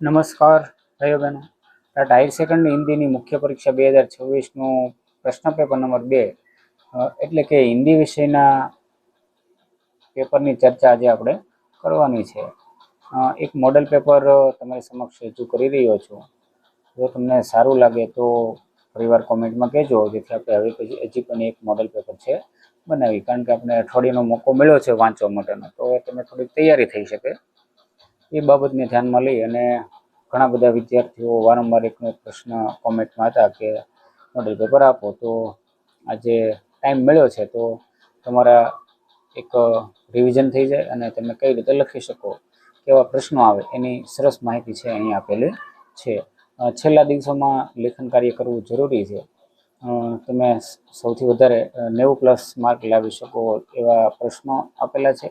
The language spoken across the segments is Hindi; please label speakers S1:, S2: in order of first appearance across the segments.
S1: નમસ્કાર ભાઈઓ બહેનો, ટાટા હાયર સેકન્ડરી હિન્દીની મુખ્ય પરીક્ષા 2026નું પ્રશ્ન પેપર નંબર 2 એટલે કે હિન્દી વિષયના પેપરની ચર્ચા આજે આપણે કરવાની છે. એક મોડલ પેપર તમારી સમક્ષ રજૂ કરી રહ્યો છું. જો તમને સારું લાગે તો ફરીવાર કોમેન્ટમાં કહેજો, જેથી આપણે હવે પછી હજી પણ એક મોડલ પેપર છે બનાવી, કારણ કે આપણે અઠવાડિયાનો મોકો મળ્યો છે વાંચવા માટેનો, તો તમે થોડીક તૈયારી થઈ શકે એ બાબતને ધ્યાનમાં લઈ અને ઘણા બધા વિદ્યાર્થીઓ વારંવાર એકનો એક પ્રશ્ન કોમેન્ટમાં હતા કે મોડલ પેપર આપો. તો આજે ટાઈમ મળ્યો છે તો તમારા એક રિવિઝન થઈ જાય અને તમે કઈ રીતે લખી શકો, કેવા પ્રશ્નો આવે એની સરસ માહિતી છે અહીં આપેલી છે. છેલ્લા દિવસોમાં લેખન કાર્ય કરવું જરૂરી છે. તમે સૌથી વધારે 90+ માર્ક લાવી શકો એવા પ્રશ્નો આપેલા છે,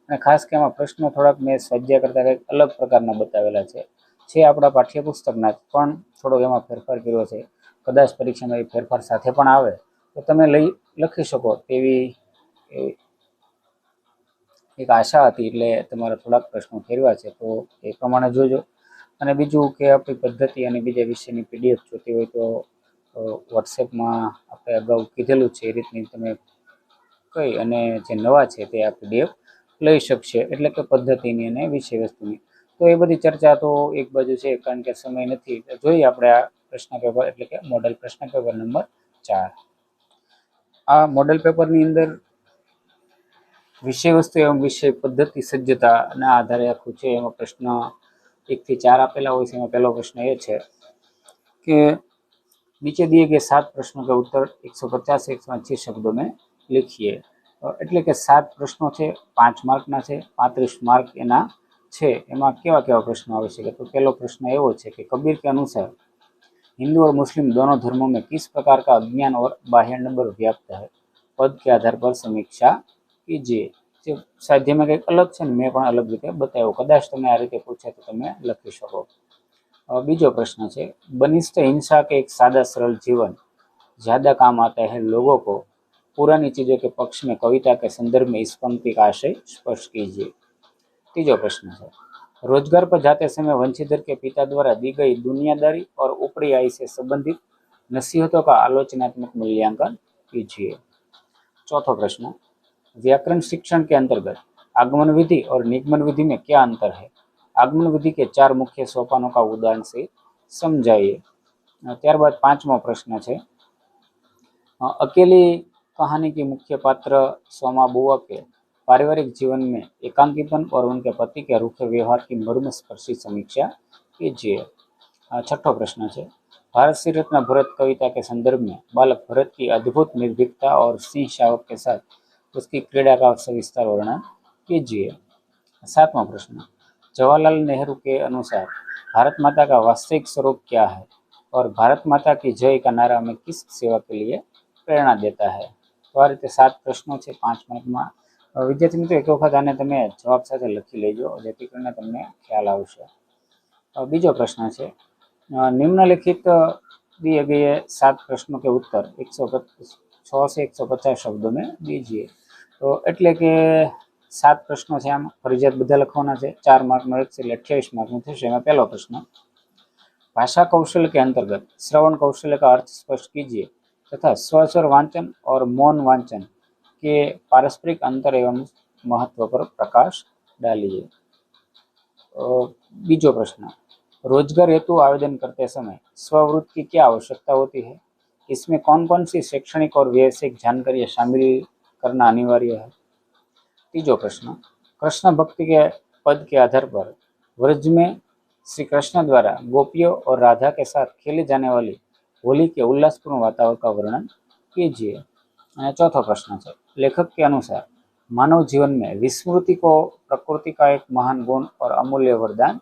S1: અને ખાસ કે એમાં પ્રશ્નો થોડાક મેં સ્વાધ્યાય કરતાં કંઈક અલગ પ્રકારના બતાવેલા છે આપણા પાઠ્યપુસ્તકના, પણ થોડોક એમાં ફેરફાર કર્યો છે. કદાચ પરીક્ષામાં એ ફેરફાર સાથે પણ આવે તો તમે લખી શકો તેવી એક આશા હતી, એટલે તમારા થોડાક પ્રશ્નો ફેરવ્યા છે, તો એ પ્રમાણે જોજો. અને બીજું કે આપણી પદ્ધતિ અને બીજા વિષયની PDF જોતી હોય તો વોટ્સએપમાં આપણે અગાઉ કીધેલું છે એ રીતની તમે કહી અને જે નવા છે તે આ PDF લઈ શકશે, એટલે કે પદ્ધતિની અને વિષય વસ્તુની. તો એ બધી ચર્ચા તો એક બાજુ છે, કારણ કે સમય નથી. જોઈએ આપણે આ પ્રશ્ન પેપર એટલે કે મોડલ પ્રશ્ન પેપર નંબર 4. આ મોડલ પેપરની અંદર વિષય વસ્તુ એવં વિષય પદ્ધતિ સજ્જતાના આધારે આખું છે. એમાં પ્રશ્ન 1 થી 4 આપેલા હોય છે. એમાં પહેલો પ્રશ્ન એ છે કે નીચે दिए गए 7 प्रश्नों का उत्तर 150 से 180 शब्दों में लिखिए. એટલે કે 7 પ્રશ્નો છે, 5 માર્કના છે, 35 માર્ક એના છે. એમાં કેવા કેવા પ્રશ્નો આવે છે? તો પહેલો પ્રશ્ન એવો છે કે कबीर के अनुसार हिंदू और मुस्लिम दोनों धर्मों में किस प्रकार का अज्ञान और बाह्य नंबर व्याप्त है? पद के आधार पर समीक्षा कीजिए. જે સાહિત્યમાં કંઈક અલગ છે ને મેં પણ અલગ રીતે બતાવ્યું. કદાચ તમે આ રીતે પૂછે તો તમે લખી શકો. બીજો પ્રશ્ન છે बनिष्ठ हिंसा के एक सादा सरल जीवन ज्यादा काम आता है लोगों को पुरानी चीजों के पक्ष में कविता के संदर्भ में इस पंक्ति का आशय स्पष्ट कीजिए. तीजो प्रश्न है रोजगार पर जाते समय वंशीधर के पिता द्वारा दी गई दुनियादारी और ऊपरी आय से संबंधित नसीहतों का आलोचनात्मक मूल्यांकन कीजिए. चौथा प्रश्न व्याकरण शिक्षण के अंतर्गत आगमन विधि और निगमन विधि में क्या अंतर है? आगमन विधि के 4 मुख्य सोपानों का उदाहरण से समझाइए. ત્યારબાદ પાંચમો પ્રશ્ન છે अकेली कहानी की मुख्य पात्र सोमा बुआ के पारिवारिक जीवन में एकांकीपन और उनके पति के रूखे व्यवहार की मर्मस्पर्शी समीक्षा कीजिए. छठो प्रश्न है भारत श्री रत्न भरत कविता के संदर्भ में बालक भरत की अद्भुत निर्भीकता और सिंह शावक के साथ उसकी क्रीड़ा का सविस्तार वर्णन कीजिए. सातवां प्रश्न जवाहरलाल नेहरू के अनुसार भारत माता का वास्तविक स्वरूप क्या है और भारत माता की जय का नारा हमें किस सेवा के लिए प्रेरणा देता है? तो आ रीते 7 प्रश्नों છે 5 મિનિટમાં. વિદ્યાર્થી મિત્રો એક વખત આને તમે જવાબ સાથે લખી લેજો, જેથી કરીને તમને ખ્યાલ આવશે. બીજો પ્રશ્ન છે निम्नलिखित दिए गए 7 प्रश्नों के उत्तर 100 से 150 शब्दों में दीजिए. तो એટલે કે 7 પ્રશ્નો છે, આમ ફરજિયાત બધા લખવાના છે. 4 માર્કનો એક છે એટલે 28 માર્કનું થશે. એમાં પહેલો પ્રશ્ન भाषा कौशल के अंतर्गत श्रवण कौशल का अर्थ स्पष्ट कीजिए तथा स्वस्वर वांचन और मौन वांचन के पारस्परिक अंतर एवं महत्व पर प्रकाश डालिए. बीजो प्रश्न रोजगार हेतु आवेदन करते समय स्ववृत्ति की क्या आवश्यकता होती है? इसमें कौन कौन सी शैक्षणिक और व्यावसायिक जानकारी शामिल करना अनिवार्य है? तीजो प्रश्न कृष्ण भक्ति के पद के आधार पर व्रज में श्री कृष्ण द्वारा गोपियों और राधा के साथ खेली जाने वाली होली के उल्लासपूर्ण वातावरण का वर्णन कीजिए. चौथा प्रश्न है लेखक के अनुसार मानव जीवन में विस्मृति को प्रकृति का एक महान गुण और अमूल्य वरदान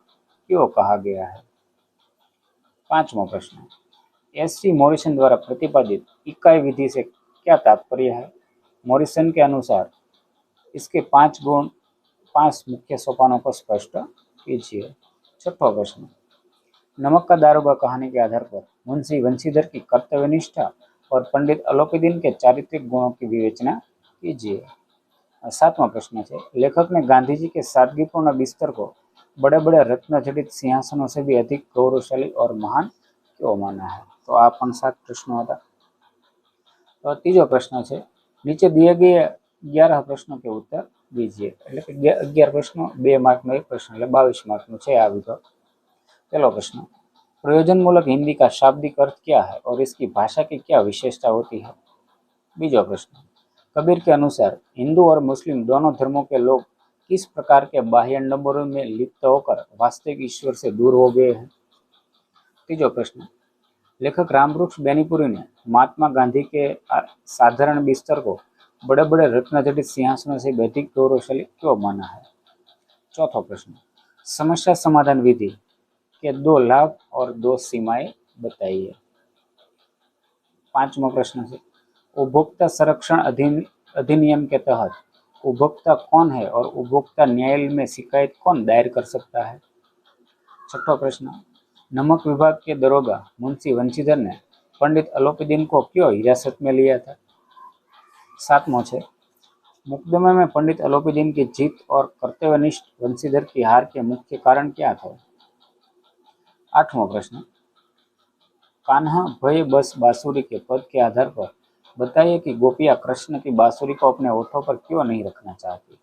S1: क्यों कहा गया है? पांचवा प्रश्न एस.सी. मॉरिसन द्वारा प्रतिपादित इकाई विधि से क्या तात्पर्य है? मॉरिसन के अनुसार इसके 5 गुण 5 मुख्य सोपानों को स्पष्ट कीजिए. छठवा प्रश्न नमक का दारोगा कहानी के आधार पर मुंशी वंशीधर की कर्तव्यनिष्ठा और पंडित अलोपीदीन के चारित्रिक गुणों की विवेचना कीजिए. सातवां प्रश्न है लेखक ने गांधी जी के सादगीपूर्ण बिस्तर को बड़े बड़े रत्न जड़ित सिंहासनों से भी अधिक गौरवशाली और महान क्यों माना है? तो आ पण 7 प्रश्नों था। तो तीजो प्रश्न है, नीचे दिए गए 11 प्रश्नों के उत्तर दीजिए। એટલે કે 11 પ્રશ્નો 2 માર્કનો એક પ્રશ્ન એટલે 22 માર્કનો છે આ વિભાગ। पहला प्रश्न, प्रयोजनमूलक हिंदी का शाब्दिक अर्थ क्या है और इसकी भाषा की क्या विशेषता होती है? बीजो प्रश्न, कबीर के अनुसार हिंदू और मुस्लिम दोनों धर्मों के लोग किस प्रकार के बाह्य नंबरों में लिप्त होकर वास्तविक ईश्वर से दूर हो गए हैं? तीजो प्रश्न, लेखक रामवृक्ष बेनीपुरी ने महात्मा गांधी के साधारण बिस्तर को बड़े बड़े रत्नजड़ित सिंहासनों से अधिक गौरवशाली क्यों माना है? चौथा प्रश्न, समस्या समाधान विधि के 2 लाभ और 2 सीमाएं बताइए। पांचवा प्रश्न है, उपभोक्ता संरक्षण अधिनियम के तहत उपभोक्ता कौन है और उपभोक्ता न्यायालय में शिकायत कौन दायर कर सकता है? छठा प्रश्न, नमक विभाग के दरोगा मुंशी वंशीधर ने पंडित अलोपीदीन को क्यों हिरासत में लिया था? सातवां है, मुकदमे में पंडित अलोपीदीन की जीत और कर्तव्यनिष्ठ वंशीधर की हार के मुख्य कारण क्या थे? आठवां प्रश्न, कान्हा भय बस बांसुरी के पद के आधार पर बताइए कि गोपियां कृष्ण की बांसुरी को अपने होठों पर क्यों नहीं रखना चाहती?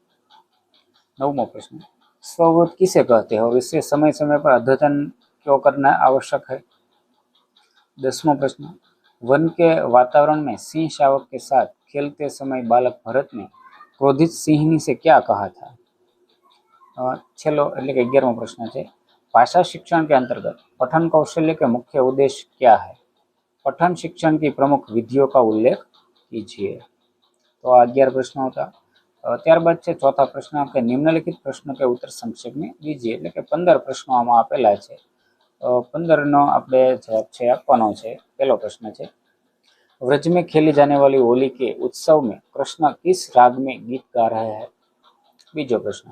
S1: नौवां प्रश्न, स्ववोध किसे कहते हैं और इससे समय समय पर अध्ययन क्यों करना आवश्यक है? 10वां प्रश्न, वन के वातावरण में सिंह शावक के साथ खेलते समय बालक भरत ने क्रोधित सिंहनी से क्या कहा था? छेल्लो એટલે કે 11મો પ્રશ્ન છે, भाषा शिक्षण के अंतर्गत पठन कौशल्य के मुख्य उद्देश्य क्या है? पठन शिक्षण की प्रमुख विधियों का उल्लेख कीजिए। तो 11 प्रश्नों था। ત્યારબાદ છે ચોથા પ્રશ્ન કે નિમ્નલિખિત પ્રશ્નો के उत्तर संक्षेप में दीजिए। એટલે કે 15 પ્રશ્નો આમાં આપેલા છે। 15નો આપણે જવાબ છે આપવાનો છે। પહેલો પ્રશ્ન છે, व्रज में खेली जाने वाली होली के उत्सव में कृष्ण किस राग में गीत गा रहे हैं? बीजो प्रश्न,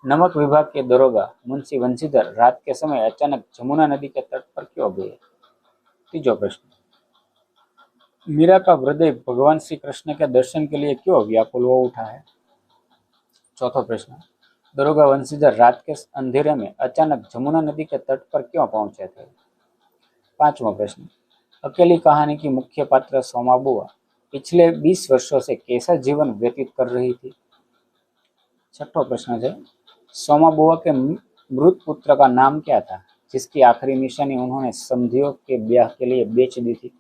S1: नमक विभाग के दरोगा मुंशी वंशीधर रात के समय अचानक जमुना नदी के तट पर क्यों गए? तीजो प्रश्न, मीरा का हृदय भगवान श्री कृष्ण के दर्शन के लिए क्यों व्याकुल हो उठा है? चौथा प्रश्न, दरोगा वंशीधर रात के अंधेरे में अचानक जमुना नदी के तट पर क्यों पहुंचे थे? पांचवा प्रश्न, अकेली कहानी की मुख्य पात्र सोमा बुआ पिछले 20 वर्षों से कैसा जीवन व्यतीत कर रही थी? छठा प्रश्न है, सोमा बुआ के मृत पुत्र का नाम क्या था जिसकी आखिरी निशानी उन्होंने समधियों के ब्याह के लिए बेच दी थी?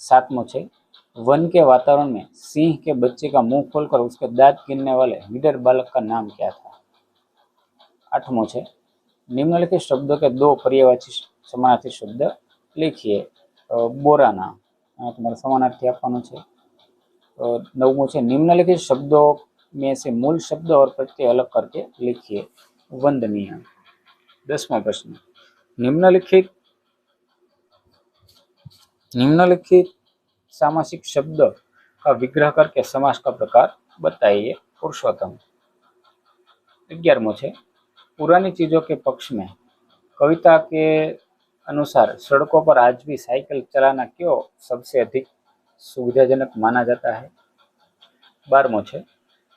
S1: सातवां है, वन के वातावरण में सिंह के बच्चे का मुंह खोलकर उसके दांत गिनने वाले निडर बालक का नाम क्या था? आठवां है, निम्नलिखित शब्दों के 2 पर्यायवाची समानार्थी शब्द लिखिए। बोराना तुम्हारे समानार्थी आपવાનો છે। नवमो है, निम्नलिखित शब्दों में से मूल शब्द और प्रत्यय अलग करके लिखिए। वंदनीय। 10वां प्रश्न, निम्नलिखित सामासिक शब्द का विग्रह करके समास का प्रकार बताइए। पुरुषोत्तम। 11वां है, पुरानी चीजों के पक्ष में कविता के अनुसार सड़कों पर आज भी साइकिल चलाना क्यों सबसे अधिक सुविधाजनक माना जाता है? 12वां है,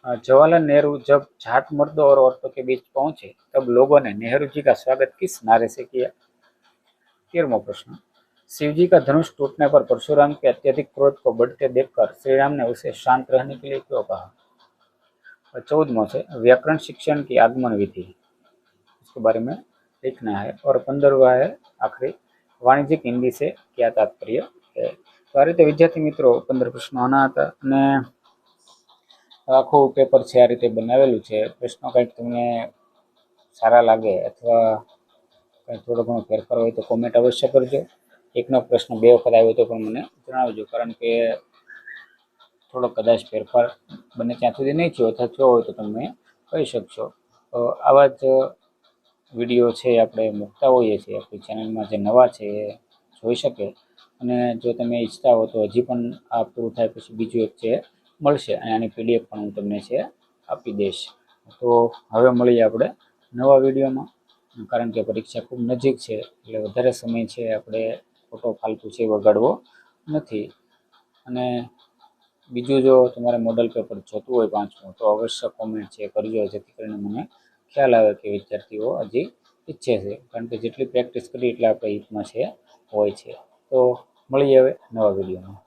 S1: जवाहरलाल नेहरू जब जाट मर्दों और औरतों के बीच पहुंचे तब लोगों ने नेहरू जी का स्वागत किस नारे से किया? 13वां प्रश्न, शिवजी का धनुष टूटने पर परशुराम के अत्यधिक क्रोध को बढ़ते देखकर श्री राम ने उसे शांत रहने के लिए क्यों कहा? 14वां है, व्याकरण शिक्षण की आगमन विधि, इसके बारे में लिखना है। और 15वां है आखिरी, वाणिज्यिक हिंदी से क्या तात्पर्य है? तो आ रीते विद्यार्थी मित्रों 15 प्रश्नों आना था અને આખું પેપર છે આ રીતે બનાવેલું છે। પ્રશ્નો કંઈક તમને સારા લાગે અથવા કંઈ થોડો ઘણો ફેરફાર હોય તો કોમેન્ટ અવશ્ય કરજો। એકનો પ્રશ્ન 2 વખત આવ્યો તો પણ મને જણાવજો, કારણ કે થોડો કદાચ ફેરફાર બને ત્યાં સુધી નહીં થયો અથવા થયો હોય તો તમે કહી શકશો। આવા જ વિડીયો છે આપણે મૂકતા હોઈએ છીએ આપણી ચેનલમાં, જે નવા છે એ જોઈ શકે। અને જો તમે ઈચ્છતા હો તો હજી પણ આ પૂરું થાય પછી બીજું એક છે મળશે અને આની પીડીએફ પણ હું તમને છે આપી દઈશ। તો હવે મળીએ આપણે નવા વિડીયોમાં, કારણ કે પરીક્ષા ખૂબ નજીક છે એટલે વધારે સમય છે આપણે ખોટો ફાલતુ છે વગાડવો નથી। અને બીજું જો તમારે મોડલ પેપર જોતું હોય 5મું તો અવશ્ય કોમેન્ટ છે કરજો, જેથી કરીને મને ખ્યાલ આવે કે વિદ્યાર્થીઓ હજી ઈચ્છે છે, કારણ કે જેટલી પ્રેક્ટિસ કરીએ એટલે આપણે હિતમાં છે હોય છે. તો મળીએ હવે નવા વિડીયોમાં.